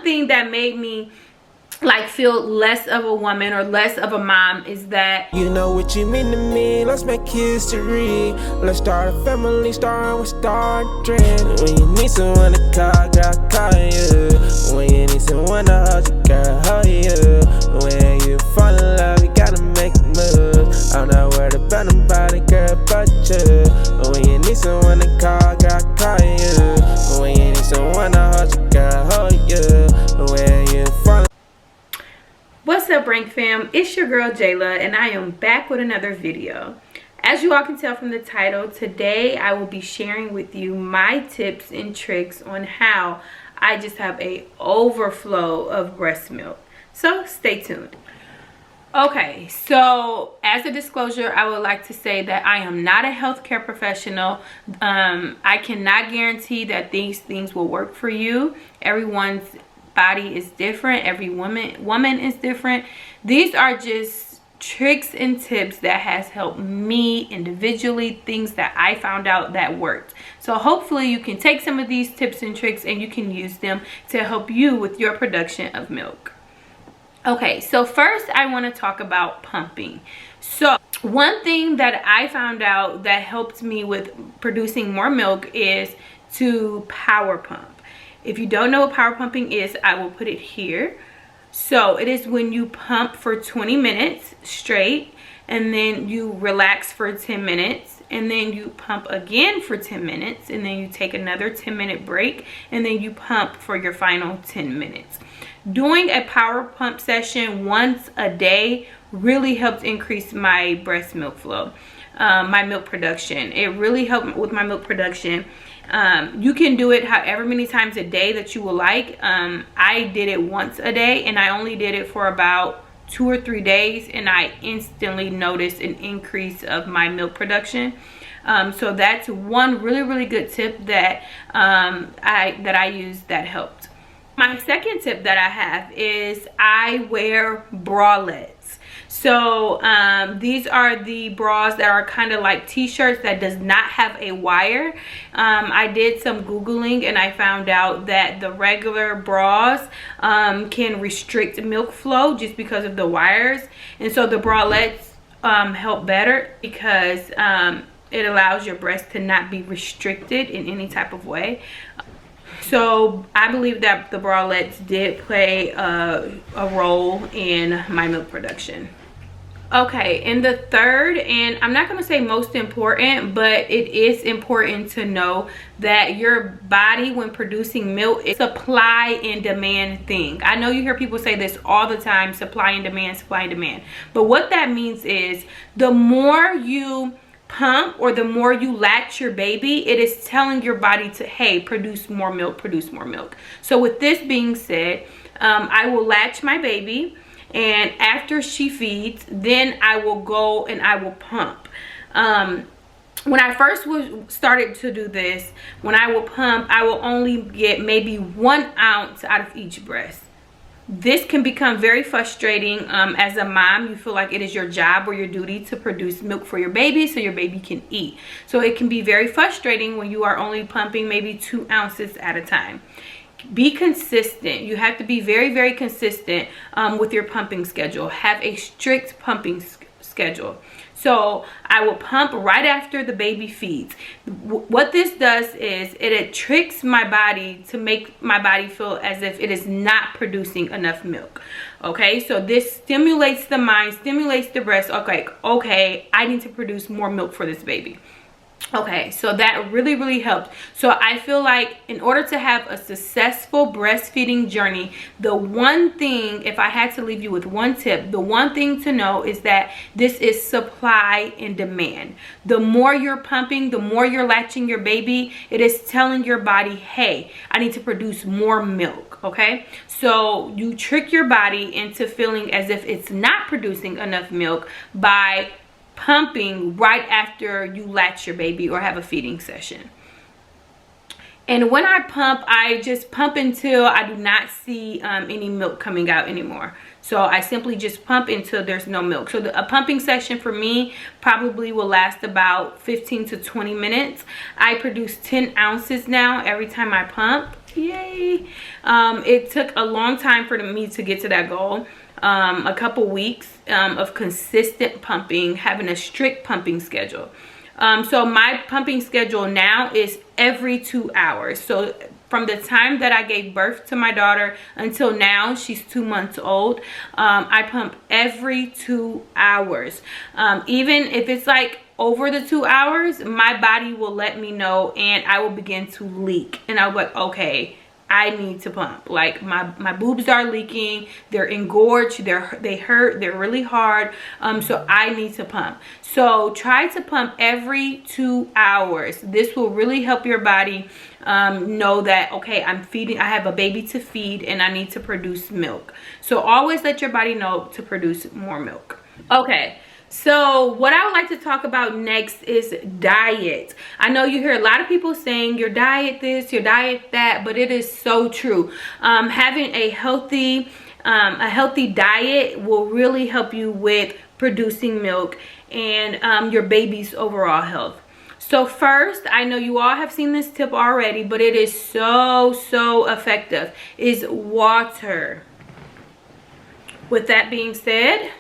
thing that made me like feel less of a woman or less of a mom is that you know what you mean to me. Let's make history. Let's start a family, starting with Star Trek. When you need someone to call, girl, call you. When you need someone to hold you, girl, hold you. When you fall in love, you gotta make a move. I'm not worried about nobody, girl, but you. When you need someone to call, girl, call you. When you need someone to hold you, girl, hold you. When you fall in. What's up, Brank fam? It's your girl Jayla, and I am back with another video. As you all can tell from the title, today I will be sharing with you my tips and tricks on how I just have a overflow of breast milk. So stay tuned. Okay, so as a disclosure, I would like to say that I am not a healthcare professional. I cannot guarantee that these things will work for you. Everyone's body is different. Every woman is different. These are just tricks and tips that has helped me individually, things that I found out that worked. So hopefully you can take some of these tips and tricks and you can use them to help you with your production of milk. Okay, so first I want to talk about pumping. So one thing that I found out that helped me with producing more milk is to power pump. If you don't know what power pumping is, I will put it here. So it is when you pump for 20 minutes straight, and then you relax for 10 minutes, and then you pump again for 10 minutes, and then you take another 10-minute break, and then you pump for your final 10 minutes. Doing a power pump session once a day really helped increase my breast milk flow, my milk production. It really helped with my milk production. You can do it however many times a day that you will like. I did it once a day, and I only did it for about 2 or 3 days, and I instantly noticed an increase of my milk production. So that's one really good tip that I used that helped. My second tip that I have is I wear bralettes. So these are the bras that are kind of like t-shirts that does not have a wire. I did some Googling and I found out that the regular bras can restrict milk flow just because of the wires. And so the bralettes help better because it allows your breast to not be restricted in any type of way. So I believe that the bralettes did play a role in my milk production. Okay, and the third, and I'm not going to say most important, but it is important to know that your body, when producing milk, is a supply and demand thing. I know you hear people say this all the time, supply and demand, supply and demand. But what that means is the more you pump or the more you latch your baby, it is telling your body to, hey, produce more milk, produce more milk. So with this being said, I will latch my baby, and after she feeds, then I will go and I will pump. When I first started to do this, when I will pump, I will only get maybe 1 ounce out of each breast. This can become very frustrating. As a mom, you feel like it is your job or your duty to produce milk for your baby so your baby can eat. So it can be very frustrating when you are only pumping maybe 2 ounces at a time. Be consistent. You have to be very consistent with your pumping schedule. Have a strict pumping schedule. So I will pump right after the baby feeds. What this does is it tricks my body to make my body feel as if it is not producing enough milk. Okay, so this stimulates the mind, stimulates the breast. Okay, I need to produce more milk for this baby. Okay, so that really helped. So I feel like in order to have a successful breastfeeding journey, the one thing, if I had to leave you with one tip, the one thing to know is that this is supply and demand. The more you're pumping, the more you're latching your baby, it is telling your body, hey, I need to produce more milk. Okay, so you trick your body into feeling as if it's not producing enough milk by pumping right after you latch your baby or have a feeding session. And when I pump, I just pump until I do not see any milk coming out anymore. So I simply just pump until there's no milk. So a pumping session for me probably will last about 15 to 20 minutes. I produce 10 ounces now every time I pump. Yay. It took a long time for me to get to that goal. A couple weeks of consistent pumping, having a strict pumping schedule. So my pumping schedule now is every 2 hours. So from the time that I gave birth to my daughter until now, she's 2 months old, I pump every 2 hours. Even if it's like over the 2 hours, my body will let me know and I will begin to leak. And I'll be like, okay, I need to pump. Like my boobs are leaking, they're engorged, they hurt, they're really hard. So I need to pump. So try to pump every 2 hours. This will really help your body know that, okay, I have a baby to feed and I need to produce milk. So always let your body know to produce more milk. Okay. So what I would like to talk about next is diet. I know you hear a lot of people saying your diet this, your diet that, but it is so true. Having a healthy diet will really help you with producing milk and your baby's overall health. So first, I know you all have seen this tip already, but it is so effective, is water. With that being said,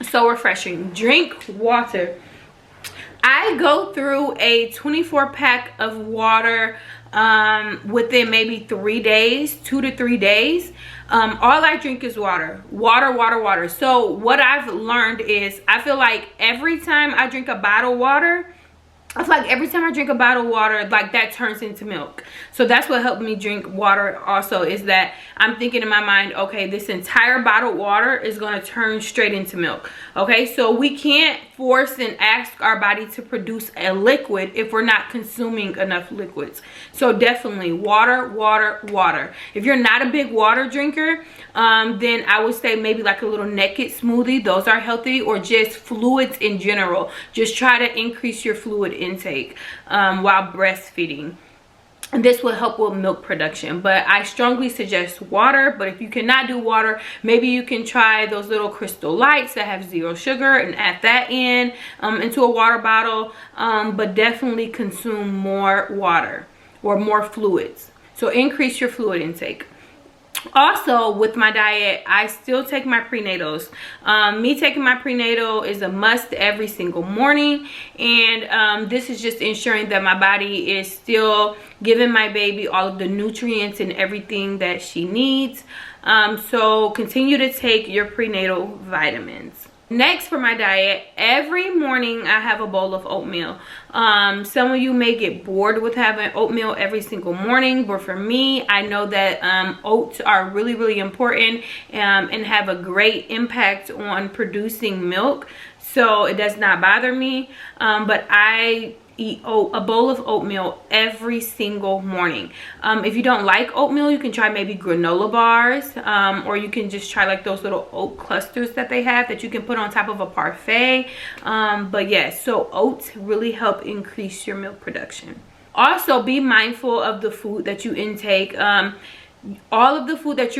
so refreshing. Drink water. I go through a 24 pack of water within maybe 3 days, 2 to 3 days. All I drink is water. Water. So what I've learned is, I feel like every time I drink a bottle of water, like that turns into milk. So that's what helped me drink water also, is that I'm thinking in my mind, okay, this entire bottled water is going to turn straight into milk. Okay, so we can't force and ask our body to produce a liquid if we're not consuming enough liquids. So definitely water. If you're not a big water drinker, then I would say maybe like a little naked smoothie. Those are healthy, or just fluids in general. Just try to increase your fluid intake while breastfeeding. And this will help with milk production. But I strongly suggest water. But if you cannot do water, maybe you can try those little crystal lights that have 0 sugar and add that into a water bottle. But definitely consume more water or more fluids. So increase your fluid intake. Also, with my diet, I still take my prenatals. Me taking my prenatal is a must every single morning, and this is just ensuring that my body is still giving my baby all of the nutrients and everything that she needs. So continue to take your prenatal vitamins. Next, for my diet, every morning I have a bowl of oatmeal. Some of you may get bored with having oatmeal every single morning, but for me, I know that oats are really important and have a great impact on producing milk, so it does not bother me. But I eat a bowl of oatmeal every single morning. If you don't like oatmeal, you can try maybe granola bars, or you can just try like those little oat clusters that they have that you can put on top of a parfait. But yes, so oats really help increase your milk production. Also, be mindful of the food that you intake. All of the food that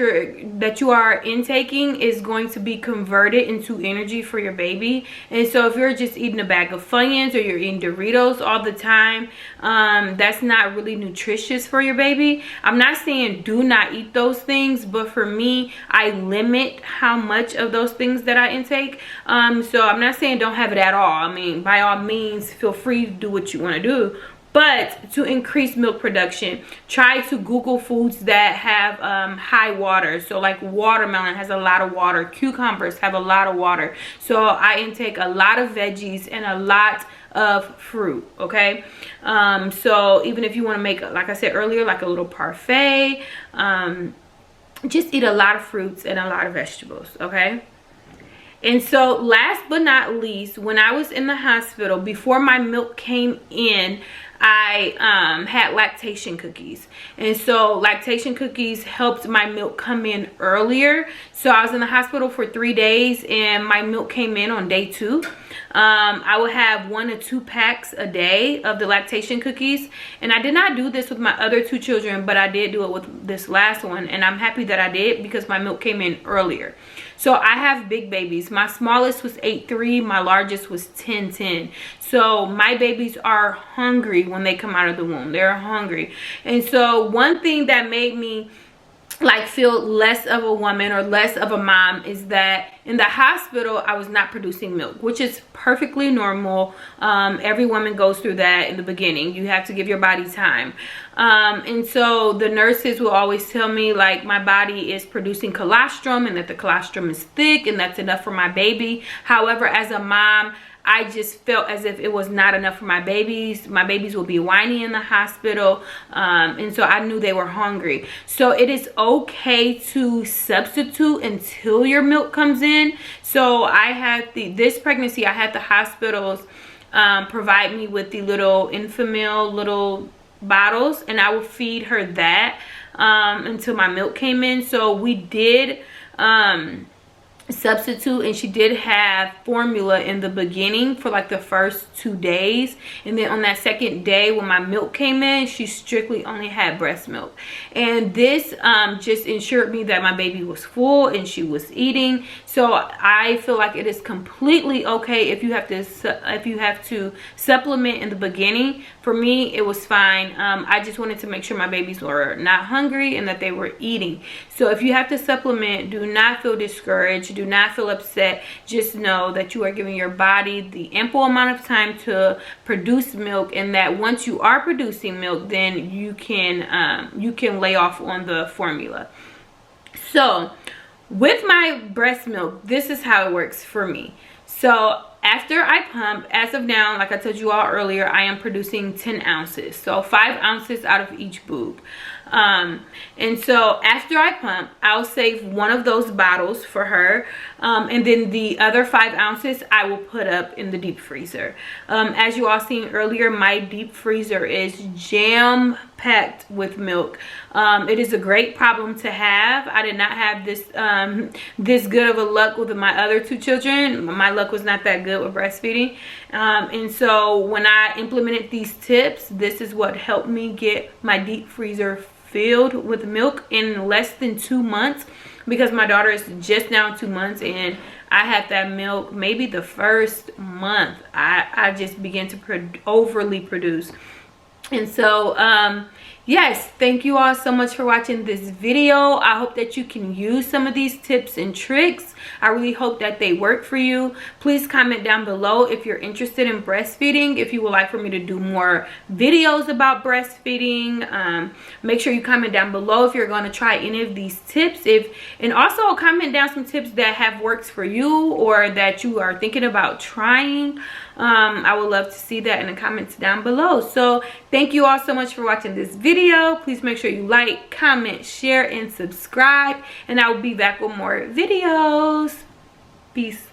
you are intaking is going to be converted into energy for your baby. And so if you're just eating a bag of Funyuns or you're eating Doritos all the time, that's not really nutritious for your baby. I'm not saying do not eat those things, but for me, I limit how much of those things that I intake. So I'm not saying don't have it at all. I mean, by all means, feel free to do what you want to do. But to increase milk production, try to Google foods that have high water. So like watermelon has a lot of water. Cucumbers have a lot of water. So I intake a lot of veggies and a lot of fruit, okay? So even if you want to make, like I said earlier, like a little parfait, just eat a lot of fruits and a lot of vegetables, okay? And so last but not least, when I was in the hospital, before my milk came in, I had lactation cookies, and so lactation cookies helped my milk come in earlier. So I was in the hospital for 3 days and my milk came in on day 2. I would have 1 to 2 packs a day of the lactation cookies, and I did not do this with my other 2 children, but I did do it with this last one, and I'm happy that I did because my milk came in earlier. So I have big babies. My smallest was 8'3", my largest was 10'10". So my babies are hungry when they come out of the womb. They're hungry. And so one thing that made me like feel less of a woman or less of a mom is that in the hospital I was not producing milk, which is perfectly normal. Every woman goes through that in the beginning. You have to give your body time. And so the nurses will always tell me like my body is producing colostrum and that the colostrum is thick and that's enough for my baby. However, as a mom, I just felt as if it was not enough for my babies. My babies will be whiny in the hospital, and so I knew they were hungry. So it is okay to substitute until your milk comes in. So I had this pregnancy, I had the hospitals provide me with the little Infamil little bottles, and I would feed her that until my milk came in. So we did substitute, and she did have formula in the beginning for like the first 2 days, and then on that second day when my milk came in, she strictly only had breast milk. And this just ensured me that my baby was full and she was eating. So I feel like it is completely okay if you have to supplement in the beginning. For me, it was fine. I just wanted to make sure my babies were not hungry and that they were eating. So if you have to supplement, do not feel discouraged. Do not feel upset. Just know that you are giving your body the ample amount of time to produce milk, and that once you are producing milk, then you can lay off on the formula. So with my breast milk, this is how it works for me. So after I pump, as of now, like I told you all earlier, I am producing 10 ounces. So 5 ounces out of each boob. And so after I pump, I'll save one of those bottles for her. And then the other 5 ounces I will put up in the deep freezer. As you all seen earlier, my deep freezer is jam-packed with milk. It is a great problem to have. I did not have this good of a luck with my other 2 children. My luck was not that good with breastfeeding. And so when I implemented these tips, this is what helped me get my deep freezer filled with milk in less than 2 months, because my daughter is just now 2 months, and I had that milk maybe the first month. I just began to overly produce. And so yes, thank you all so much for watching this video. I hope that you can use some of these tips and tricks. I really hope that they work for you. Please comment down below if you're interested in breastfeeding, if you would like for me to do more videos about breastfeeding. Make sure you comment down below if you're going to try any of these tips, and also comment down some tips that have worked for you or that you are thinking about trying. I would love to see that in the comments down below. So thank you all so much for watching this video. Please make sure you like, comment, share, and subscribe, and I will be back with more videos. Peace.